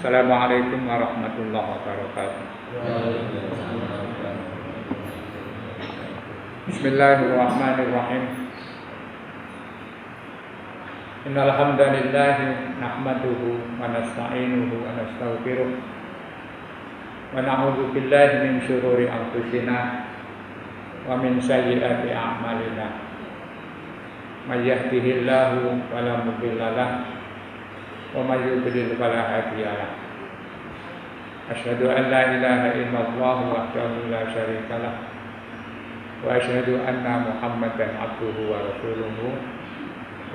Assalamualaikum warahmatullahi wabarakatuh. Bismillahirrahmanirrahim. Innal hamdalillah nahmaduhu wa nasta'inuhu wa nastaghfiruh wa na'udzu billahi min syururi anfusina wa min sayyiati a'malina. May yahdihillahu fala mudilla lahu wa may yudlil fala hadiya lahu. Asyhadu an la ilaha illallah wahdahu la syarika lahu wa asyhadu anna Muhammadan abduhu wa rasuluhu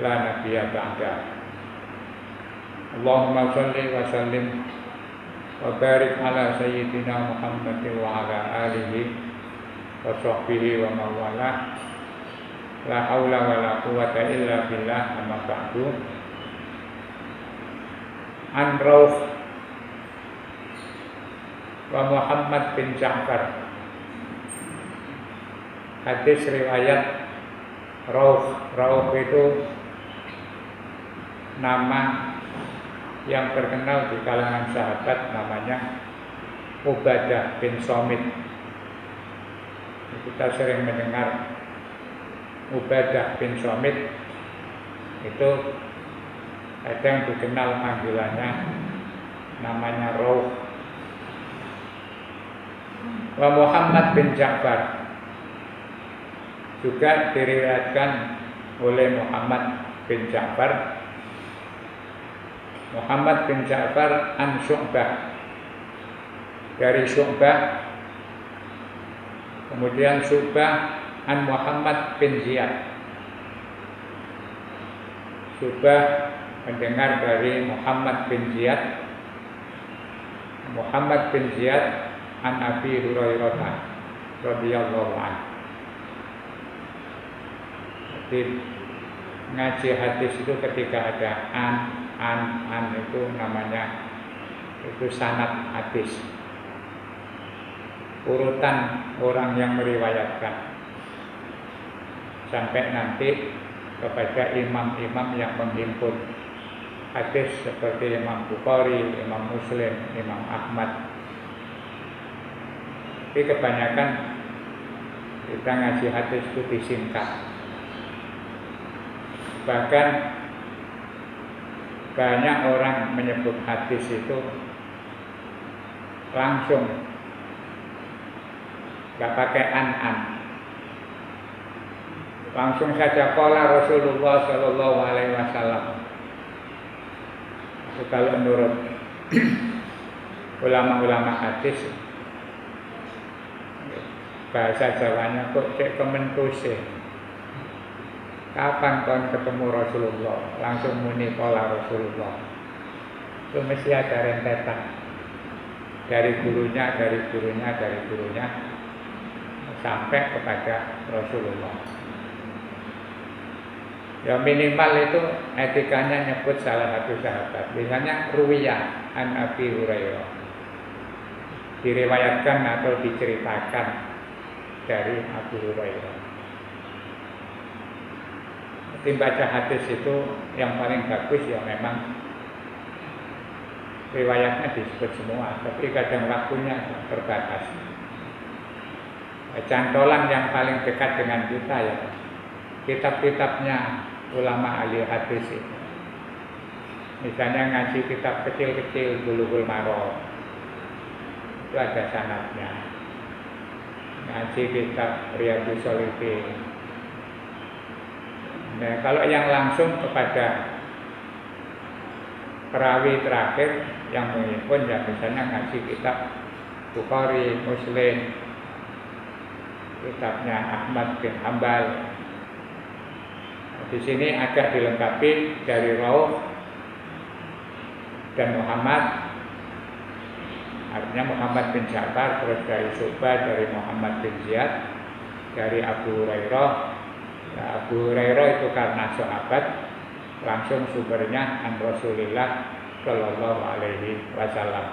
la nabiyya ba'da. Allahumma shalli wa sallim wa barik ala sayyidina Muhammadin wa ala alihi wa sahbihi wa mawalah. La haula wa la quwwata illa billah, amma ba'du. An Rauf wa Muhammad bin Ja'far. Hadis riwayat Rauf. Rauf itu nama yang terkenal di kalangan sahabat, namanya Ubadah bin Somit. Kita sering mendengar Ubadah bin Somit, itu kadang dikenal panggilannya namanya Rauf. Wa Muhammad bin Ja'far juga diriwayatkan oleh Muhammad bin Ja'far. Muhammad bin Ja'far an Syu'bah, dari Syu'bah. Kemudian Syu'bah an Muhammad bin Ziyad. Syu'bah mendengar dari Muhammad bin Ziyad. Muhammad bin Ziyad an Abi Hurairah radhiyallahu anhu. Jadi ngaji hadis itu ketika ada an itu namanya itu sanad hadis, urutan orang yang meriwayatkan sampai nanti kepada imam-imam yang menghimpun hadis seperti Imam Bukhari, Imam Muslim, Imam Ahmad. Tapi kebanyakan kita ngaji hadis itu disingkat. Bahkan banyak orang menyebut hadis itu langsung, gak pakai an. Langsung saja qala Rasulullah sallallahu alaihi wasallam. Kalau menurut ulama-ulama hadis, bahasa Jawanya kok cek kementuse. Kapan kon ketemu Rasulullah langsung muni qala Rasulullah. Itu mesti ada rentetan dari gurunya sampai kepada Rasulullah. Ya minimal itu etikanya nyebut salah satu sahabat. Misalnya ruwiyah an Abi Hurairah, diriwayatkan atau diceritakan dari Abu Hurairah. Jadi baca hadis itu yang paling bagus ya memang riwayatnya disebut semua, tapi kadang waktunya terbatas. Cantolan yang paling dekat dengan kita ya kitab-kitabnya ulama ahli hadis itu. Misalnya ngaji kitab kecil-kecil Bulughul Maram, itu ada sanadnya. Ngaji kitab Riyadhus Shalihin. Nah, kalau yang langsung kepada perawi terakhir yang menghimpun ya misalnya ngaji kitab Bukhari, Muslim, kitabnya Ahmad bin Hanbal. Di sini agak dilengkapi dari Rauf dan Muhammad, artinya Muhammad bin Ja'far, terus dari Syu'bah, dari Muhammad bin Ziyad, dari Abu Hurairah. Nah, Abu Hurairah itu karena sahabat, langsung sumbernya an Rasulillah sallallahu alaihi wasallam.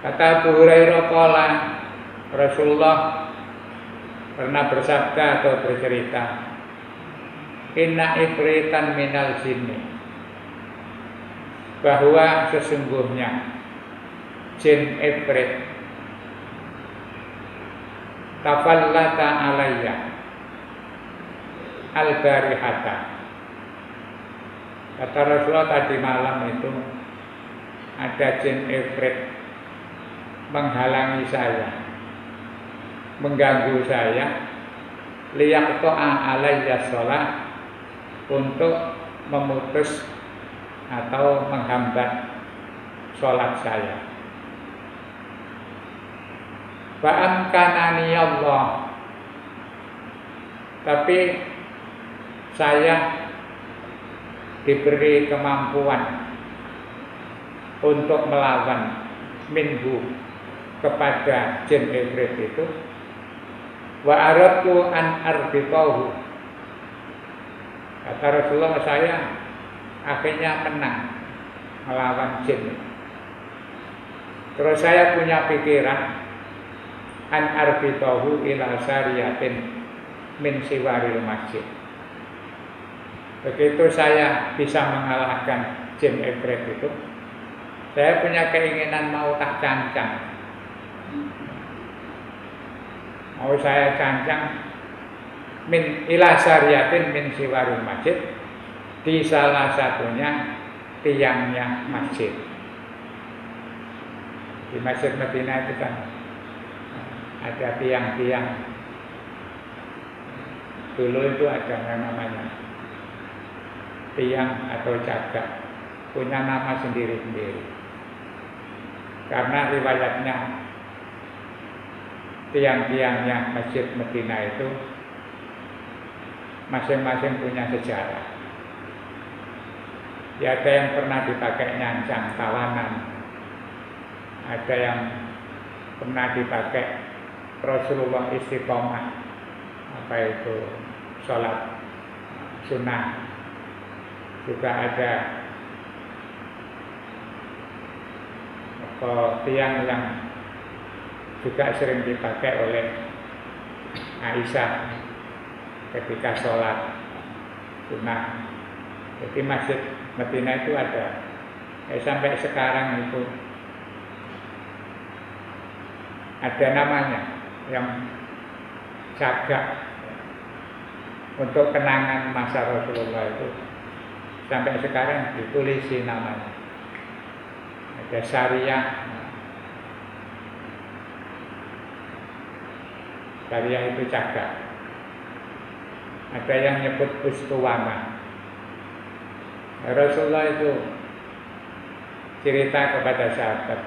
Kata Abu Hurairah qala, Rasulullah pernah bersabda atau bercerita, inna ifritan minal jinni, bahwa sesungguhnya jin Ifrit tafallata alayya al-barihata. Kata Rasulullah tadi malam itu ada jin Ifrit menghalangi saya, mengganggu saya, liyaqta'a alayya shalah, untuk memutus atau menghambat sholat saya. Fa'amkanani Allah, tapi saya diberi kemampuan untuk melawan minhu, kepada jin Ifrit itu. Wa aradtu an arbitahu, kata Rasulullah, saya akhirnya menang melawan jin. Terus saya punya pikiran an arbitahu ila sariyatin min siwaril masjid. Begitu saya bisa mengalahkan jin Ifrit itu, saya punya keinginan mau tak cancang. Mau saya cancang min ila sariyatin min siwaril masjid, di salah satunya tiangnya masjid. Di Masjid Madinah itu kan ada tiang-tiang. Dulu itu ada yang namanya tiang atau jagat, punya nama sendiri-sendiri. Karena riwayatnya tiang-tiangnya Masjid Madinah itu masing-masing punya sejarah. Ya, ada yang pernah dipakai nyancang tawanan, ada yang pernah dipakai Rasulullah istiqomah, apa itu sholat sunnah. Juga ada tiang yang juga sering dipakai oleh Aisyah ketika sholat sunnah. Jadi Masjid Madinah itu ada, sampai sekarang itu ada namanya, yang jaga untuk kenangan masa Rasulullah itu. Sampai sekarang ditulisi namanya. Ada syariah. Syariah itu jaga. Ada yang nyebut ustuwana. Rasulullah itu cerita kepada sahabat,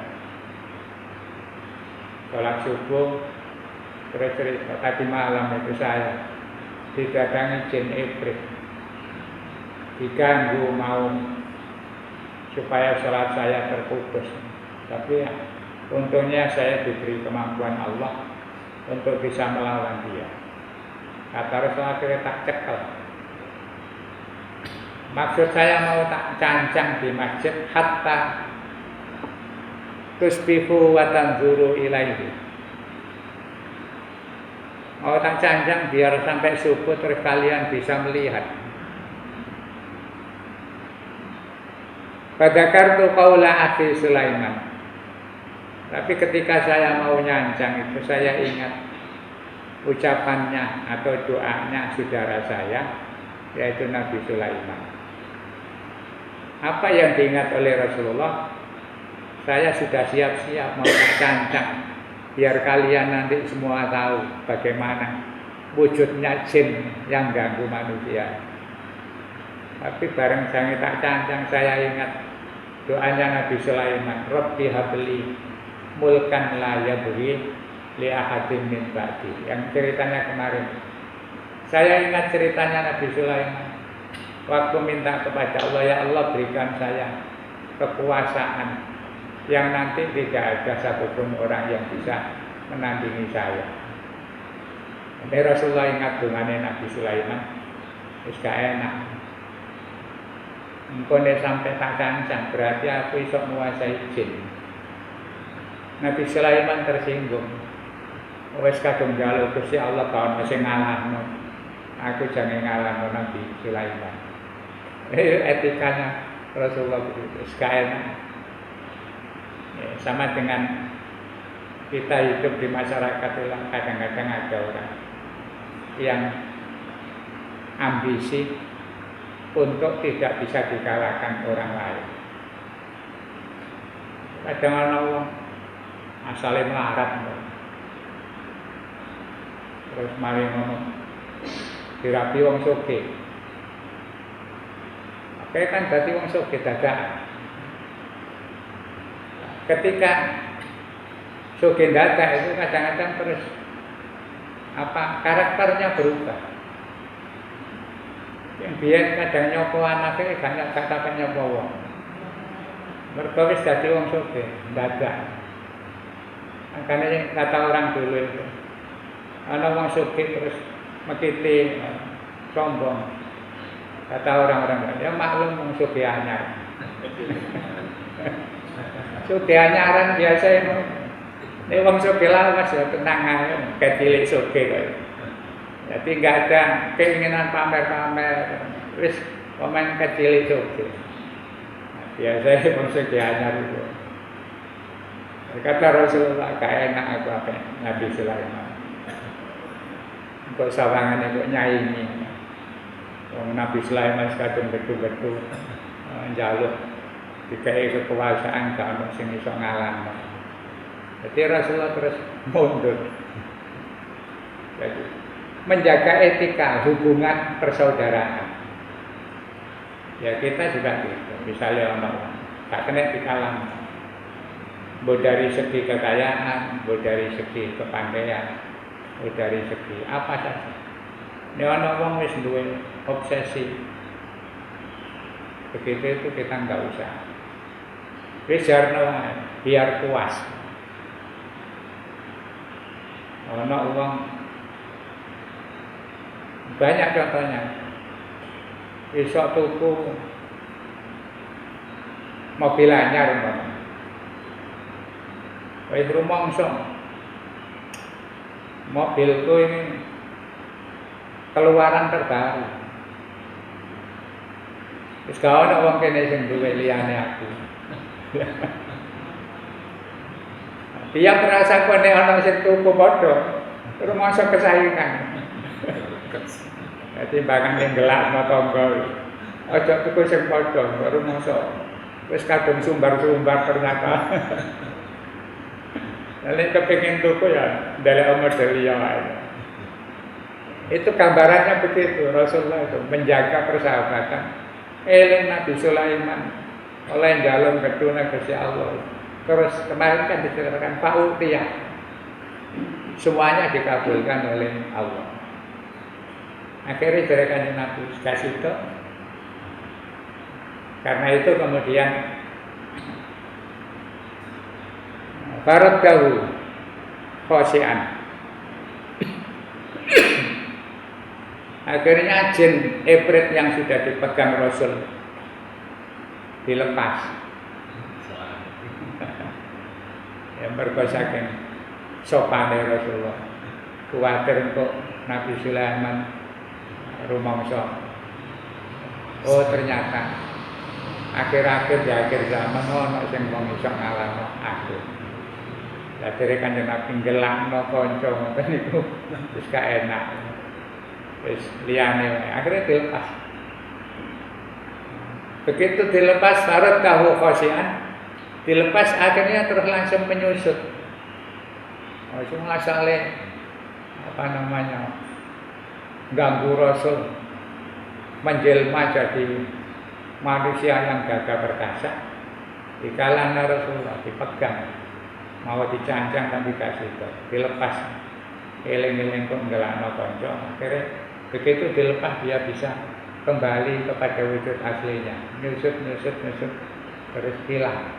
sholat subuh, terus cerita, tadi malam itu saya didatangi jin Ifrit, diganggu mau supaya sholat saya terputus. Tapi ya, untungnya saya diberi kemampuan Allah untuk bisa melawan dia. Kata Rasulullah, kira tak cekel. Maksud saya mau tak cancang di masjid hatta tusbihu wa tanzuru ilaihi. Mau tak cancang biar sampai subuh terus kalian bisa melihat. Fadzakartu qaula akhi Sulaiman. Tapi ketika saya mau nyancang itu, saya ingat ucapannya atau doanya saudara saya, yaitu Nabi Sulaiman. Apa yang diingat oleh Rasulullah? Saya sudah siap-siap mau cancang, biar kalian nanti semua tahu bagaimana wujudnya jin yang ganggu manusia. Tapi bareng saya tak cancang, saya ingat doanya Nabi Sulaiman, Rabbi habli mulkan la yabghi li ahadin min ba'di. Yang ceritanya kemarin. Saya ingat ceritanya Nabi Sulaiman waktu minta kepada Allah, ya Allah berikan saya kekuasaan yang nanti tidak ada satupun orang yang bisa menandingi saya. Jadi Rasulullah ingat dengan Nabi Sulaiman, wis gak enak. Engko nek sampai tak cancang berarti aku iso menguasai jin. Nabi Sulaiman tersinggung. Wis kadung njaluk Gusti Allah kawan sing ngalahno. Aku jangan ngalahno Nabi Sulaiman. Etikanya Rasulullah begitu. Sekarang ya, sama dengan kita hidup di masyarakat itu kadang-kadang ada orang yang ambisi untuk tidak bisa dikalahkan orang lain. Kadang orang asalnya melarat, terus mari ngomong dirapi wong sugih. Oke kan berarti wong sugih dadak. Ketika sugih dadak itu kadang-kadang terus karakternya berubah. Yang biyen kadang nyopo anake gak sampe nyopo wong. Mergo wis dadi wong sugih dadak. Makanya kata orang dulu itu, ana wong sugih terus mekiti sombong. Kata orang-orang, ya maklum wong sugih anyar. Sugih anyaran biasa itu. Nek wong sugih lawas ya tenang ae, kecilik sugih kok. Jadi enggak ada keinginan pamer-pamer. Wis pemain kecilik sugih. Nah, biasa wong sugih anyar itu. Kata Rasulullah, gak enak aku apa Nabi Sulaiman. Kok sawangan kok nyaingi. Nabi Sulaiman kadung betul-betul njaluk dikai kekuasaan gak ono sing iso ngalahno. Jadi Rasulullah terus mundur. Jadi menjaga etika hubungan persaudaraan. Ya kita juga gitu. Misalnya orang gak kena dikalahno. Baik dari segi kekayaan, baik dari segi kepandaian, baik dari segi apa saja. Nek ana wong wis duwe obsesi, begitu itu kita enggak usah. Wis jarno biar puas. Ana wong banyak contohnya. Besok tuku mobil anyar umpama. Wis rumangsa mobilku ini keluaran terbaru. Wis gak ono wong kene sing duwe liyane aku. Dia merasa kene ana sing tuku padha, rumangsa kesaingan. Dadi bakal nggelakno tangga. Aja tuku sing padha, rumangsa wis kadung sumbar-sumbar ternyata. Nek kepengin tuku ya ndelok model liya wae. Itu gambarannya begitu Rasulullah itu menjaga persahabatan. Eling Nabi Sulaiman oleh njaluk kedune Gusti Allah. Terus kemarin kan diceritakan Pak Utiyah. Semuanya dikabulkan oleh Allah. Akhirnya dari Kanjeng Nabi kasih itu. Karena itu kemudian Faradahu khosian. Akhirnya jin ibrit yang sudah dipegang Rasul dilepas. Ya berkosaken sopane Rasulullah. Kuwatir untuk Nabi Sulaiman rumangsa. Oh ternyata akhir-akhir di akhir zaman ono sing wong iso ngalahno aku. Dari Kanjeng Nabi ngelakno kanca ngoten niku wis gak enak. Wis liyane akhirnya dilepas. Begitu dilepas syarat tahu khosian, dilepas akhirnya terus langsung menyusut. Langsung asale apa namanya? Ganggu Rasul menjelma jadi manusia yang gagah perkasa. Dikalah Rasulullah dipegang. Mau dicancang tapi kasih itu dilepas eling-eling kok ngelakno kanca akhirnya begitu dilepas dia bisa kembali kepada wujud aslinya nyusut terus hilang.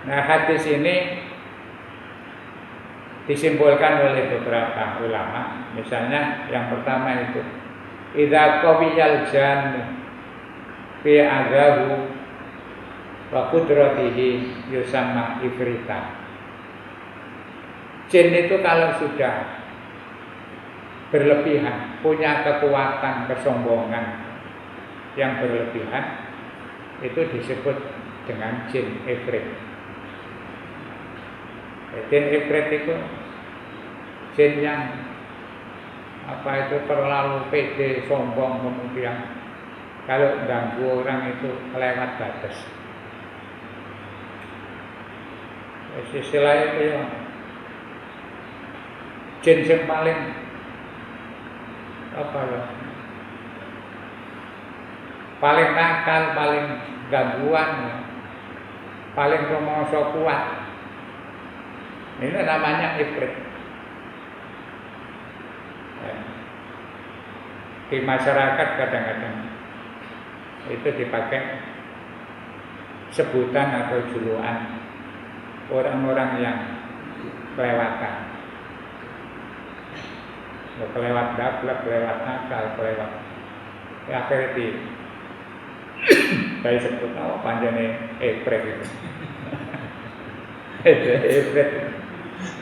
Nah hadis ini disimpulkan oleh beberapa ulama. Misalnya yang pertama itu idza qawiyal jannu fi adahu wa qudratihi yusamma ifrita. Jin itu kalau sudah berlebihan, punya kekuatan, kesombongan, yang berlebihan itu disebut dengan jin ifrit. Jin ifrit itu jin yang terlalu pede, sombong, kemudian kalau ganggu orang itu kelewat batas. Istilah itu ya, jin yang paling paling nakal, paling gangguan, paling rumangsa kuat. Ini namanya ifrit. Di masyarakat kadang-kadang itu dipakai sebutan atau julukan orang-orang yang kelewatan. Kelewat dablek, kelewat nakal, kelewat. Ya akhirnya saya sebut panjangnya ifrit itu. Ifrit.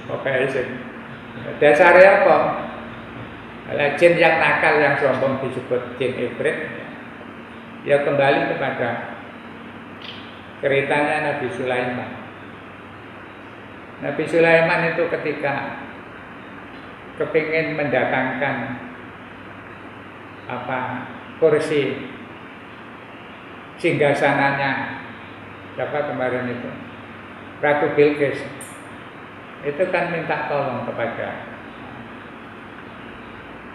Oke, dasarnya apa? Jin yang nakal, yang sombong disebut jin ifrit. Ya kembali kepada ceritanya Nabi Sulaiman. Nabi Sulaiman itu ketika kepingin mendatangkan kursi singgasananya siapa kemarin itu, Ratu Bilqis, itu kan minta tolong kepada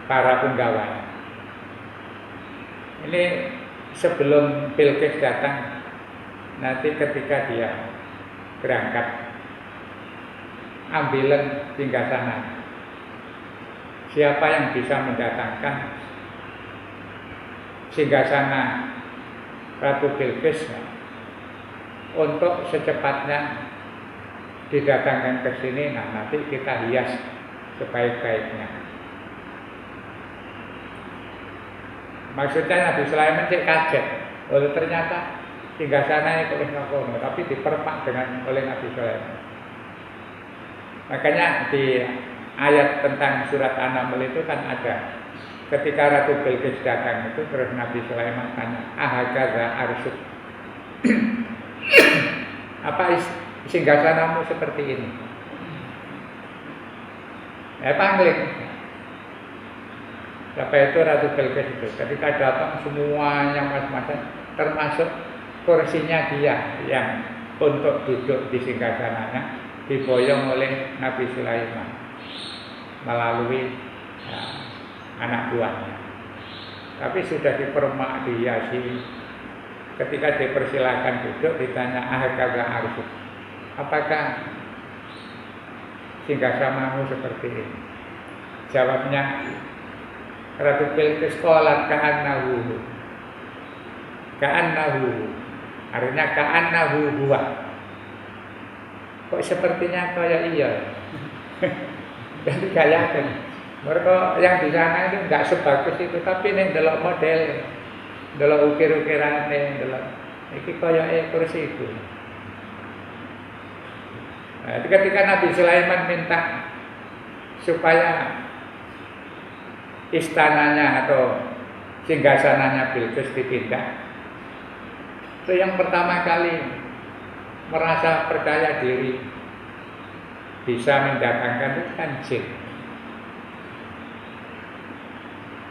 para penggawa. Ini sebelum Bilqis datang, nanti ketika dia berangkat ambilan singgasana, siapa yang bisa mendatangkan singgasana Ratu Bilqis untuk secepatnya didatangkan ke sini. Nah, nanti kita hias sebaik-baiknya. Maksudnya Nabi Sulaiman cek kaget, ternyata singgasana itu oleh Nabi, tapi diperpak oleh Nabi Sulaiman. Makanya di ayat tentang surat An-Naml itu kan ada, ketika Ratu Bilqis datang itu terus Nabi Sulaiman tanya, ahagaza arsuk, apa singgasanamu seperti ini? Panggil. Siapa itu Ratu Bilqis itu? Ketika datang semuanya mas-masan, termasuk kursinya dia yang untuk duduk di singgasananya diboyong oleh Nabi Sulaiman melalui anak buahnya. Tapi sudah dipermak, dihiasi. Ketika dipersilakan duduk, ditanya ahagaza arsuk, apakah singgasanamu seperti ini? Jawabnya Ratu Bilqis qalat ka'annahu, artinya ka'annahu huwa. Kok sepertinya kayak iya. Jadi gak yakin. Mereka yang di sana itu enggak sebagus itu, tapi nih delok model, delok ukir-ukirane, delok iki kayak kursi itu. Nah, ketika Nabi Sulaiman minta supaya istananya atau singgasananya Bilqis dipindah, itu yang pertama kali merasa percaya diri bisa mendatangkan itu kan jin.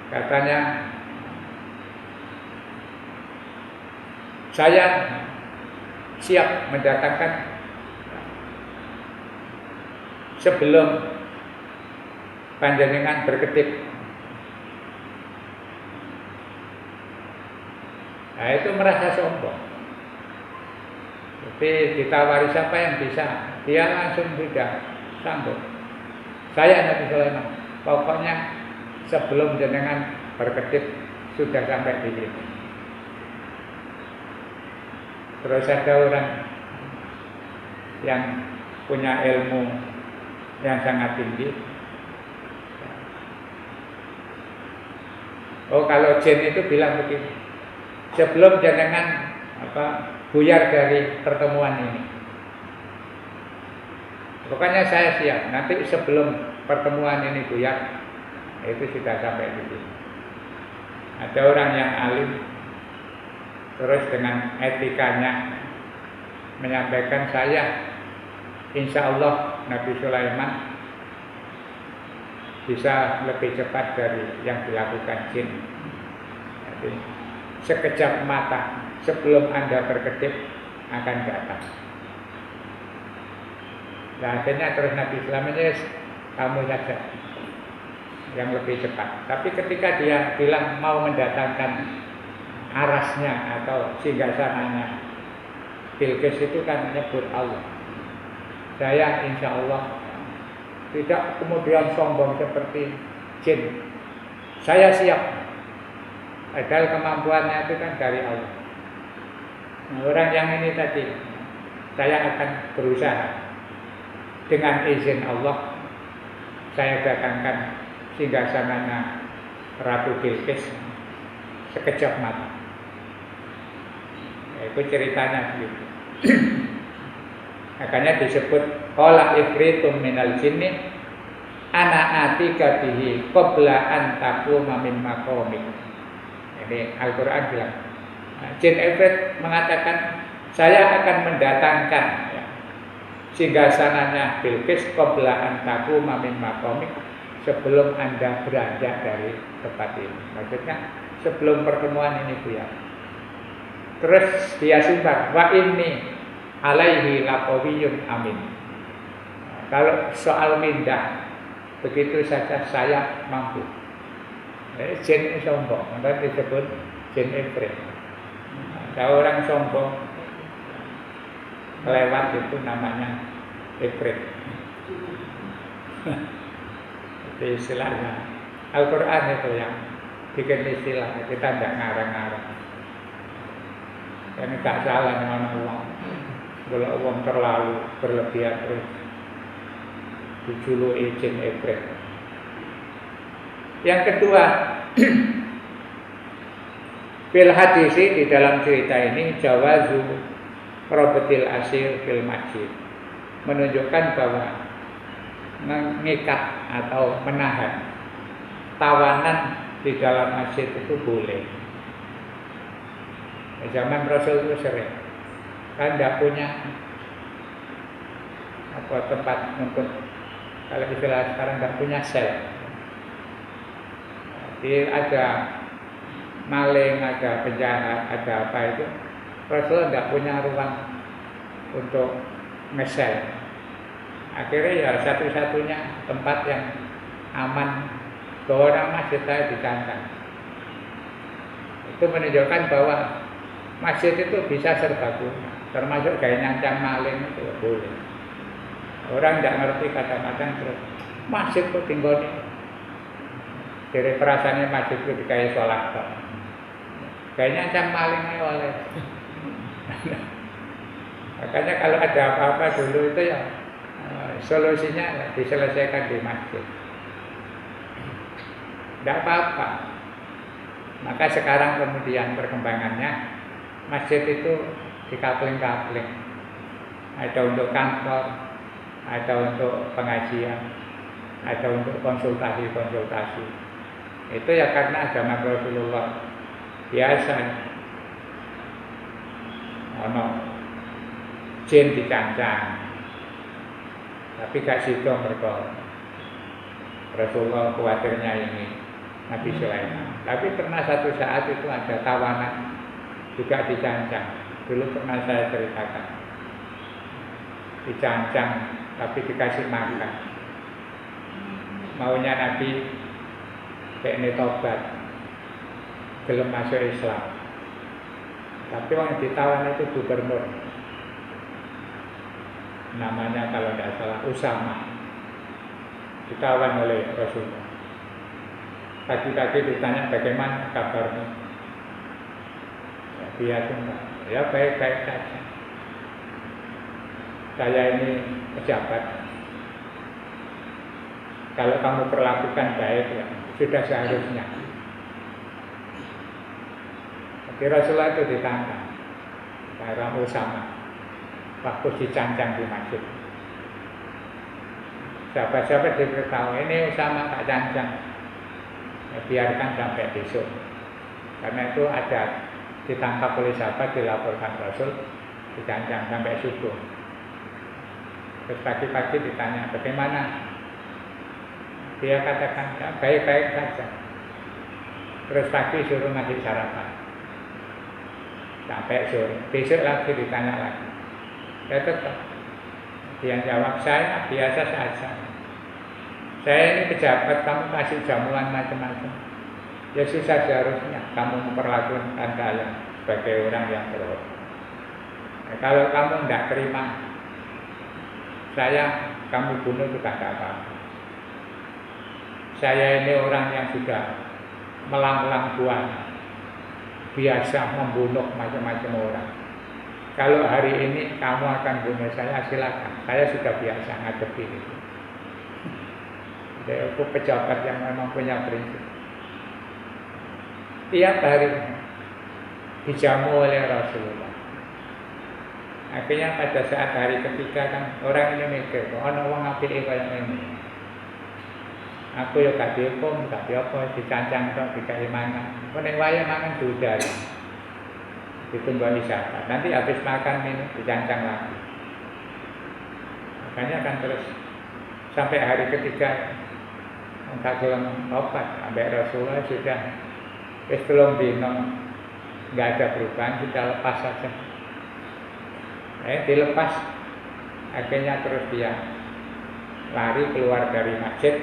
Katanya, saya siap mendatangkan sebelum panjenengan berkedip. Nah, itu merasa sombong. Tapi ditawari siapa yang bisa, dia langsung tidak sanggup. Saya Nabi Sulaiman, pokoknya sebelum jenengan berkedip sudah sampai di sini. Terus ada orang yang punya ilmu yang sangat tinggi. Oh, kalau jin itu bilang begini, sebelum jenengan buyar dari pertemuan ini, pokoknya saya siap. Nanti sebelum pertemuan ini buyar, itu sudah sampai di sini. Ada orang yang alim terus dengan etikanya menyampaikan saya, insya Allah Nabi Sulaiman bisa lebih cepat dari yang dilakukan jin. Jadi sekejap mata sebelum Anda berkedip akan datang. Nah, akhirnya terus Nabi Sulaiman, yes, kamu saja yang lebih cepat. Tapi ketika dia bilang mau mendatangkan arasnya atau singgasananya Bilqis, itu kan menyebut Allah. Saya insya Allah tidak kemudian sombong seperti jin. Saya siap. Padahal kemampuannya itu kan dari Allah. Nah, orang yang ini tadi, saya akan berusaha dengan izin Allah, saya datangkan singgasananya Ratu Bilqis sekejap mata. Ya, itu ceritanya begitu. Makanya disebut qala ifritum minal jinni ana atika bihi qabla an taquma min maqamik. Ini Al-Qur'an bilang. Nah, jin ifrit mengatakan saya akan mendatangkan ya, singgasananya Bilqis qabla an taquma min maqamik, sebelum Anda beranjak dari tempat ini. Maksudnya sebelum pertemuan ini Bu ya. Terus dia sumpah, wa inni alaihi laqawiyyun amin. Nah, kalau soal mindah begitu saja saya mampu. Jin sombong, maka disebut jin ifrit. Kalau orang sombong lewat itu namanya ifrit. Itu istilahnya. Al-Quran itu yang bikin istilah, kita tidak ngarang-ngarang. Ini tak salah dengan Allah. Kalau Allah terlalu berlebihan terus dijuluki jin ifrit. Yang kedua, fil hadisi, di dalam cerita ini jawazu robetil asir fil masjid, menunjukkan bahwa mengikat atau menahan tawanan di dalam masjid itu boleh. Zaman Rasul itu sering, kan tidak punya tempat untuk, kalau istilah sekarang tidak punya sel. Jadi ada maling, ada penjahat, ada apa itu, Rasul tidak punya ruang untuk ngesel. Akhirnya ya satu-satunya tempat yang aman ke orang masjid saya dicantang. Itu menunjukkan bahwa masjid itu bisa serbaguna, termasuk gaya nyancang maling itu boleh. Orang tidak ngerti kadang-kadang terus masjid kok tinggal ini. Dari perasaannya masjid itu kayak sholat kok. Gaya nyancang malingnya oleh. Makanya kalau ada apa-apa dulu itu ya solusinya diselesaikan di masjid. Tidak apa-apa. Maka sekarang kemudian perkembangannya masjid itu dikapling-kapling. Ada untuk kantor, ada untuk pengajian, ada untuk konsultasi-konsultasi. Itu ya karena zaman Rasulullah biasa. Ono jin dicancang. Tapi gak sido mereka. Rasulullah khawatirnya ini Nabi Sulaiman. Tapi pernah satu saat itu ada tawanan juga dicancang. Dulu pernah saya ceritakan. Dicancang tapi dikasih makan. Maunya Nabi kayaknya tobat, belum masuk Islam. Tapi orang ditawan itu gubernur, namanya kalau tidak salah Usama, ditawan oleh Rasulullah. Tadi ditanya bagaimana kabarmu, ya, dia sumpah, ya baik-baik saja. Saya ini pejabat. Kalau kamu perlakukan baik, ya, sudah seharusnya. Jadi Rasulullah itu ditantang Bayram Usama waktu dicancang di masjid. Sahabat-sahabat diberitahu, ini Usama tak cancang, ya, biarkan sampai besok. Karena itu ada ditangkap oleh sahabat, dilaporkan Rasul, dicancang sampai subuh. Terus pagi-pagi ditanya bagaimana, dia katakan ya, baik-baik saja. Terus pagi suruh ngasih sarapan sampai sore. Besok lagi ditanya lagi, ya tetap dia jawab, saya biasa saja. Saya ini pejabat, kamu kasih jamuan macam-macam. Ya susah seharusnya kamu memperlakukan saya sebagai orang yang terhormat. Kalau kamu tidak terima saya, kamu bunuh juga tidak apa-apa. Saya ini orang yang sudah melanglang buana, biasa membunuh macam-macam orang. Kalau hari ini kamu akan bunuh saya, silakan. Saya sudah biasa ngadepi itu. Aku pejabat yang memang punya prinsip. Tiap hari dijamu oleh Rasulullah. Akhirnya pada saat hari ketiga kan orang ini mikir, ono wong apik kaya ngene. Aku ya gak dihukum, gak apa dicancang tok dikai mangan. Kok nek wayah mangan diudari. Ditunggu isyarat. Nanti habis makan ini dicancang lagi. Makanya kan terus sampai hari ketiga tak gelem obat, sampai Rasulullah sudah belum dino, nggak ada perubahan, sudah lepas saja. Dilepas, akhirnya terus dia lari keluar dari masjid,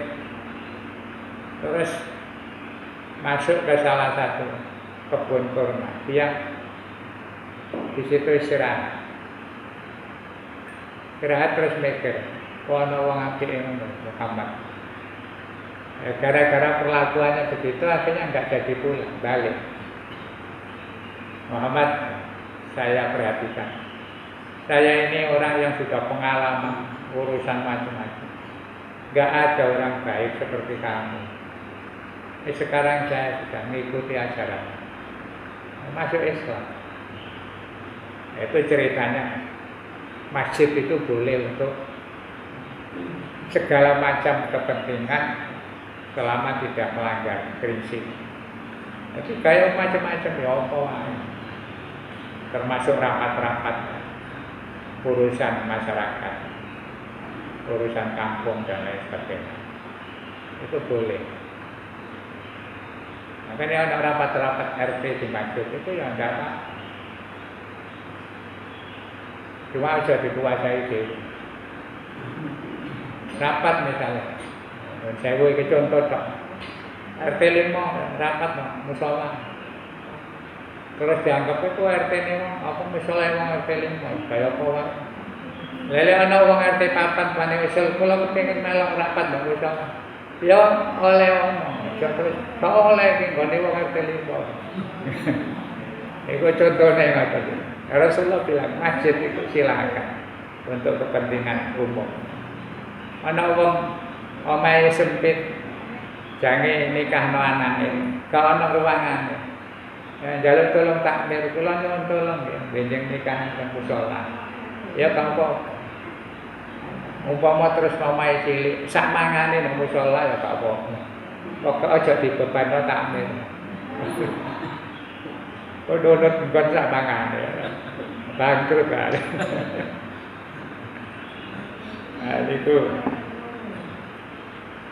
terus masuk ke salah satu kebun kurma. Dia di situ istirahat terus mikir, ono wong apik ngono Muhammad. Gara-gara perlakuannya begitu, akhirnya nggak jadi pulang, balik. Muhammad, saya perhatikan, saya ini orang yang sudah pengalaman urusan macam-macam. Nggak ada orang baik seperti kamu. Sekarang saya sudah mengikuti ajaran, masuk Islam. Itu ceritanya. Masjid itu boleh untuk segala macam kepentingan selama tidak melanggar prinsip. Jadi kayak macam-macam ya apa wae. Termasuk rapat-rapat urusan masyarakat, urusan kampung dan lain sebagainya. Itu boleh. Makanya ada rapat-rapat RT di masjid itu yang enggak apa. Cuma aja dikuasai diri. Rapat misalnya. Saya ke contoh tak RT 5 rapat musola. Terus dianggap itu RT 5 apa musola wong RT 5 kaya apa wae. Lele ana wong RT 4 pane usul kula kepengin melok rapat nang musola. Ya oleh omong, terus tak oleh ki nggone wong RT 5. Iku contone ngoten. Rasulullah bilang masjid itu silakan untuk kepentingan umum. Ana wong omahe sempit, jange nikahno anake, gak ana ruangane. Ya njaluk tolong takmir, kula nyuwun tolong nggih, benjing nikahan teng musala. Ya kanggo umpama terus omahe cilik, sak mangane nang musala ya gak apa-apa. Pokoke aja dibebanno takmir. Kok donot nggon sak mangane. Bangkrut kali. Nah, itu.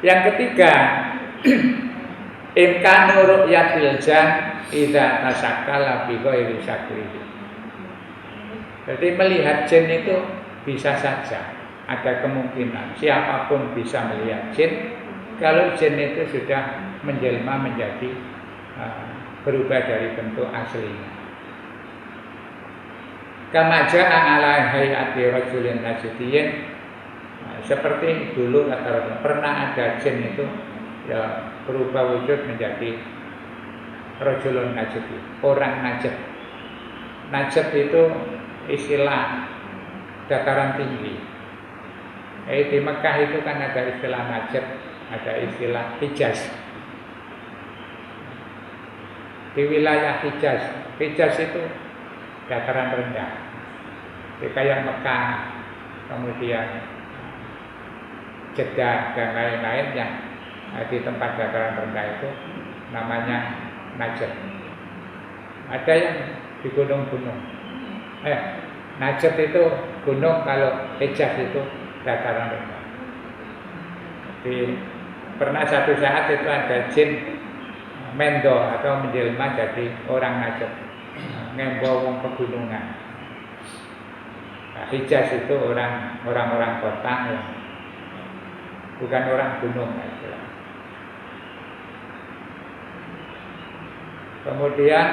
Yang ketiga, imkanu ru'yatil jan idza tasakkala bi ghairi syakrihi. Jadi melihat jin itu bisa saja, ada kemungkinan siapapun bisa melihat jin kalau jin itu sudah menjelma menjadi berubah dari bentuk aslinya. Kama ja'a ala hayati rajulin najdiyin. Seperti dulu kata pernah ada jin itu ya berubah wujud menjadi rajulun najdi, orang Najd. Najd itu istilah dataran tinggi. Di Mekah itu kan ada istilah Najd, ada istilah Hijaz. Di wilayah Hijaz itu dataran rendah. Kayak Mekah, kemudian Jeddah dan lain-lain yang di tempat dataran rendah itu namanya Najd. Ada yang di gunung-gunung. Najd itu gunung, kalau Hijaz itu dataran rendah. Jadi pernah satu saat itu ada jin mendo atau menjelma jadi orang Najd, ngembo wong pegunungan. Nah, Hijaz itu orang-orang kota ya, bukan orang gunung. Kemudian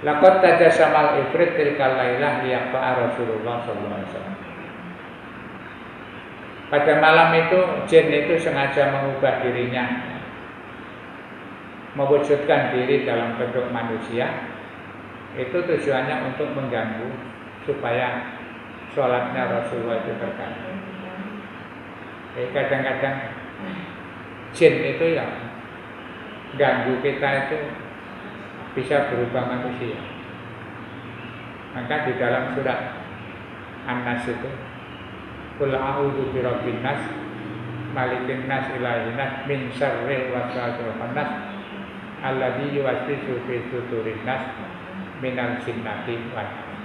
laqad tajassamal ifrit tilkal lailah liyaqa'a Rasulullah sallallahu alaihi wasallam. Pada malam itu jin itu sengaja mengubah dirinya, mewujudkan diri dalam bentuk manusia. Itu tujuannya untuk mengganggu supaya sholatnya Rasulullah itu terganggu. Kadang-kadang jin itu ya ganggu kita itu bisa berubah manusia. Maka di dalam surat An-Nas itu, qul a'udzu birabbin nas, malikin nas, ilahin nas, min syarril waswasil khannas, alladzi yuwaswisu fi sudurin nas, minal jinnati wan nas.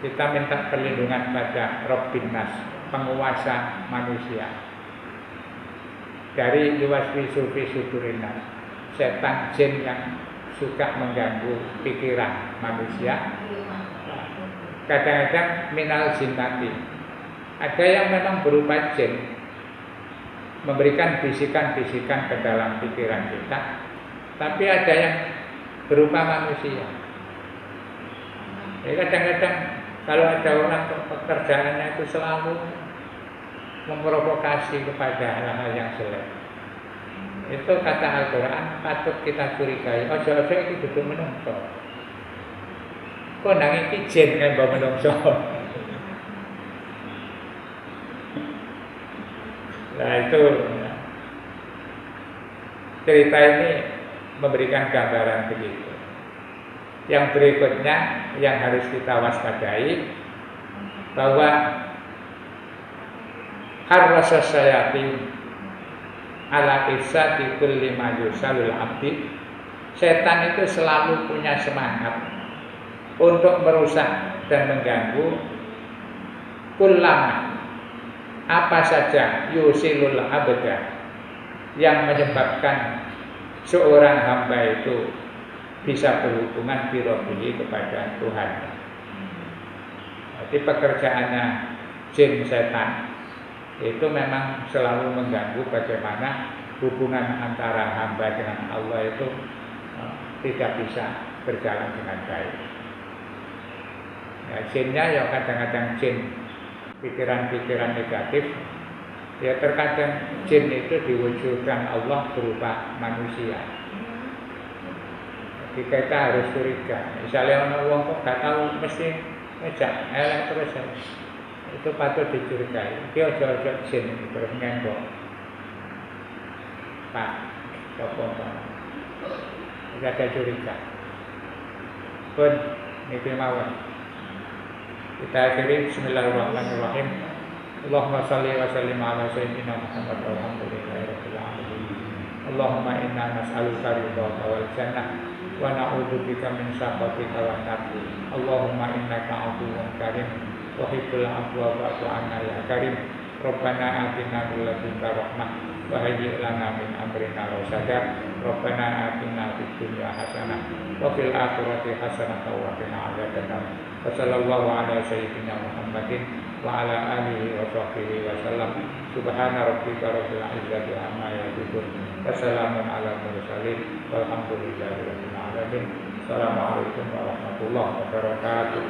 Kita minta perlindungan pada Rabbin nas, penguasa manusia, dari yuwaswisu fi sudurin nas, setan jin yang suka mengganggu pikiran manusia. Kadang-kadang minal jinnati, ada yang memang berupa jin, memberikan bisikan-bisikan ke dalam pikiran kita. Tapi ada yang berupa manusia. Jadi kadang-kadang kalau ada orang pekerjaannya itu selalu memprovokasi kepada hal-hal yang jelek, itu kata Al-Quran patut kita curigai. Ojo-ojo iki dudu menungso. Kok nang iki jin kan mbok menungso. Nah itu cerita ini memberikan gambaran begitu. Yang berikutnya yang harus kita waspadai, bahwa harrasa syayatin ala isati kulli ma yusalul abdi. Setan itu selalu punya semangat untuk merusak dan mengganggu kullama, apa saja, yusilul abda, yang menyebabkan seorang hamba itu bisa berhubungan birobbihi kepada Tuhan. Jadi pekerjaannya jin setan itu memang selalu mengganggu bagaimana hubungan antara hamba dengan Allah itu tidak bisa berjalan dengan baik. Ya, jinnya ya kadang-kadang jin pikiran-pikiran negatif. Ya terkadang jin itu diwujudkan Allah berupa manusia. Jadi kita harus curiga. Misalnya orang wong kok gak tahu mesti ngejak elek terus ya. Itu patut dicurigai. Dia ojo-ojo jin terus ngembok. Pak, coba kita ada curiga. Pun ini mawon. Kita akhiri bismillahirrahmanirrahim. Allahumma salli wa sallim ala sayyidina Muhammad walhamdulillahirabbil alamin. Allahumma inna nas'aluka ridhaka wal jannah wa na'udzubika min sakhatika wan nar. Allahumma innaka 'afuwwun karim tuhibbul 'afwa fa'fu 'anna ya karim. Rabbana atina min ladunka rahmah wa hayyi' lana min amrina rasada. Rabbana atina fid dunya hasanah wa fil akhirati hasanah wa qina adzabannar. Sallallahu ala sayyidina Muhammadin wa ala alihi wa sahbihi wa sallam. Subhana rabbika rabbil izzati amma yasifun. Wassalamun ala mursalin walhamdulillahi rabbil alamin. Assalamualaikum warahmatullahi wabarakatuh.